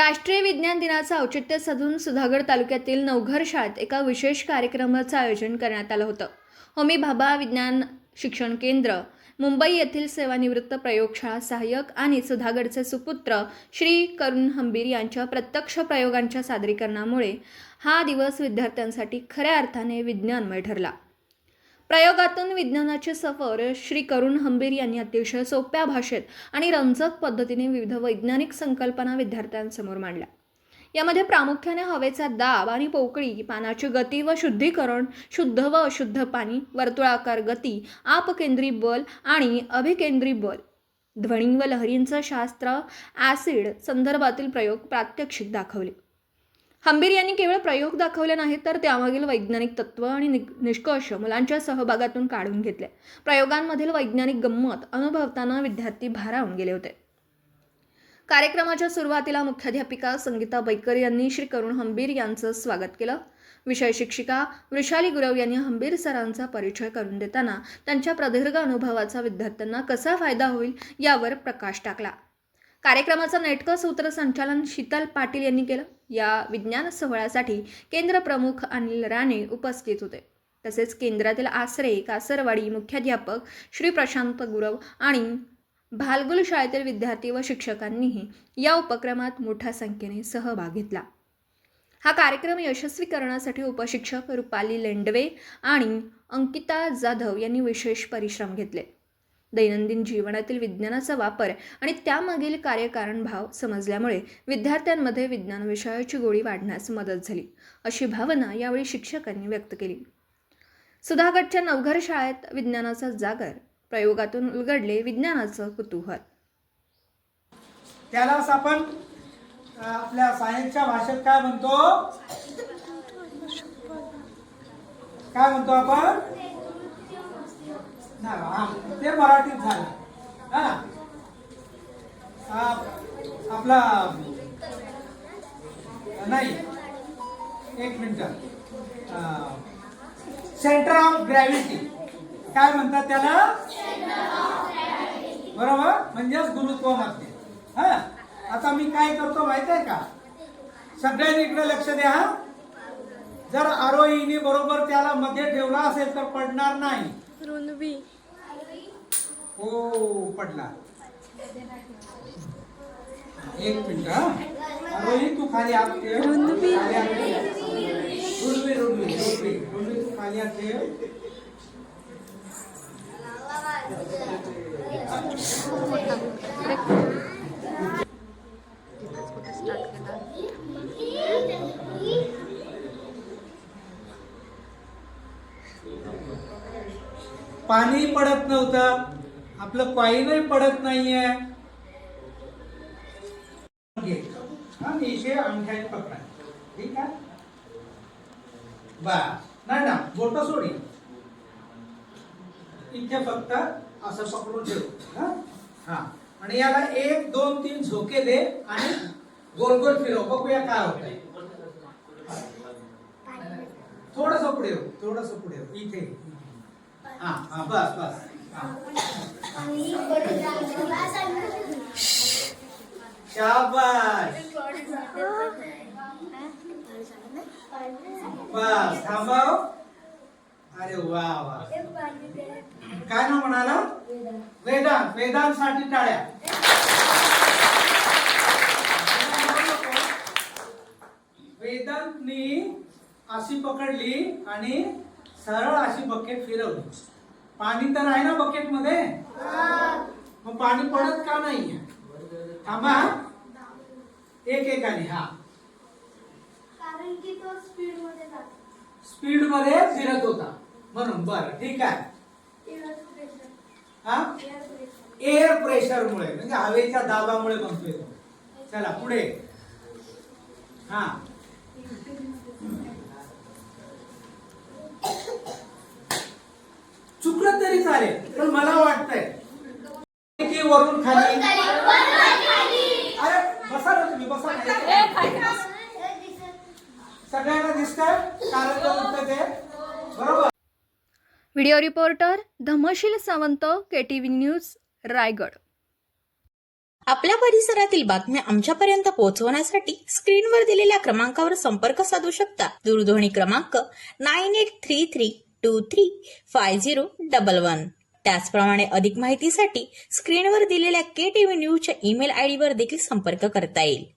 राष्ट्रीय विज्ञान दिनाचं औचित्य साधून सुधागड तालुक्यातील नवघर शाळेत एका विशेष कार्यक्रमाचं आयोजन करण्यात आलं होतं. होमी भाभा विज्ञान शिक्षण केंद्र मुंबई येथील सेवानिवृत्त प्रयोगशाळा सहाय्यक आणि सुधागडचे सुपुत्र श्री करुण हंबीर यांच्या प्रत्यक्ष प्रयोगांच्या सादरीकरणामुळे हा दिवस विद्यार्थ्यांसाठी खऱ्या अर्थाने विज्ञानमय ठरला. प्रयोगातून विज्ञानाची सफर श्री करुण हंबीर यांनी अतिशय सोप्या भाषेत आणि रंजक पद्धतीने विविध वैज्ञानिक संकल्पना विद्यार्थ्यांसमोर मांडल्या. यामध्ये प्रामुख्याने हवेचा दाब आणि पोकळी, पाण्याची गती व शुद्धीकरण, शुद्ध व अशुद्ध पाणी, वर्तुळाकार गती, आपकेंद्री बल आणि अभिकेंद्री बल, ध्वनी व लहरींचं शास्त्र, ॲसिड संदर्भातील प्रयोग प्रात्यक्षिक दाखवले. हंबीर यांनी केवळ प्रयोग दाखवले नाहीत तर त्यामागील वैज्ञानिक तत्त्व आणि निष्कर्ष मुलांच्या सहभागातून काढून घेतले. प्रयोगांमधील वैज्ञानिक गंमत अनुभवताना विद्यार्थी भारावून गेले होते. कार्यक्रमाच्या सुरुवातीला मुख्याध्यापिका संगीता बैकर यांनी श्री करुण हंबीर यांचं स्वागत केलं. विषय शिक्षिका वृषाली गुरव यांनी हंबीर सरांचा परिचय करून देताना त्यांच्या प्रदीर्घ अनुभवाचा विद्यार्थ्यांना कसा फायदा होईल यावर प्रकाश टाकला. कार्यक्रमाचं नेटकं सूत्रसंचालन शीतल पाटील यांनी केलं. या विज्ञान सोहळ्यासाठी केंद्र प्रमुख अनिल राणे उपस्थित होते. तसेच केंद्रातील आसरे, कासरवाडी मुख्याध्यापक श्री प्रशांत गुरव आणि भालगुल शाळेतील विद्यार्थी व शिक्षकांनीही या उपक्रमात मोठ्या संख्येने सहभाग घेतला. हा कार्यक्रम यशस्वी करण्यासाठी उपशिक्षक रुपाली लेंडवे आणि अंकिता जाधव यांनी विशेष परिश्रम घेतले. दैनंदिन जीवनातील विज्ञानाचा वापर आणि त्यामागील कार्यकारण भाव समजल्यामुळे विद्यार्थ्यांमध्ये विज्ञान विषयाची गोडी वाढण्यास मदत झाली, अशी भावना यावेळी शिक्षकांनी व्यक्त केली. सुधागडच्या नवघर शाळेत विज्ञानाचा जागर, प्रयोगातून उलगडले विज्ञानाचं कुतूहल. त्यालाच आपण आपल्या सायन्सच्या भाषेत काय म्हणतो आपण? ते मराठीत झालं. आपला नाही, एक मिनिट, सेंटर ऑफ ग्रॅव्हिटी काय म्हणतात त्याला? बरोबर, म्हणजेच गुरुत्व मध्य. आता मी काय करतो माहित आहे का? सगळ्यांनी इकडे लक्ष द्या. जर आरोहीने बरोबर त्याला मध्ये ठेवला असेल तर पडणार नाही. हो, पडला. एक मिनिट. आरोही तू खाली हात ठेव. रुंदवी तू खाली हात ठेव. पाणी पडत नव्हतं, आपलं कॉईनही पडत नाहीये. आणि इथे अंगठ्याने पकडा. ठीक आहे, बस. नाही ना, बोट सोडी. इथे फक्त असं पकडून ठेव. हा, आणि याला 1 2 3 झोके दे आणि गोल गोल फिरव. बघूया काय होतंय. थोडस पुढे हो. इथे. हा, बस. शाबाश. बस, थांबव. अरे वा. काय ना म्हणाला? वेदांसाठी टाळ्या. वेदांतनी अशी पकडली आणि सरळ अशी बकेट फिरवली. पाणी तर आहे ना बकेट मध्ये, मग पाणी पडत का नाही? थांबा, एकेकाने. हा, कारण की तो स्पीड मध्ये फिरत होता म्हणून. बरं, ठीक आहे. एअर प्रेशर मुळे, म्हणजे हवेच्या दाबामुळे बनतोय. चला पुढे. हा, चुकलं तरी चालेल, पण मला वाटतंय की वरून खाली. अरे बसा ना तुम्ही, बसा. सगळ्यांना दिसतंय कारण ते बरोबर. Video reporter Dhamsheel Sawant, KTV news, Raigad. आपल्या परिसरातील बातम्या आमच्यापर्यंत पोहोचवण्यासाठी स्क्रीनवर दिलेल्या क्रमांकावर संपर्क साधू शकता. दूरध्वनी क्रमांक 9833235011. त्याचप्रमाणे अधिक माहितीसाठी स्क्रीनवर दिलेल्या KTV न्यूजच्या ईमेल आयडीवर देखील संपर्क करता येईल.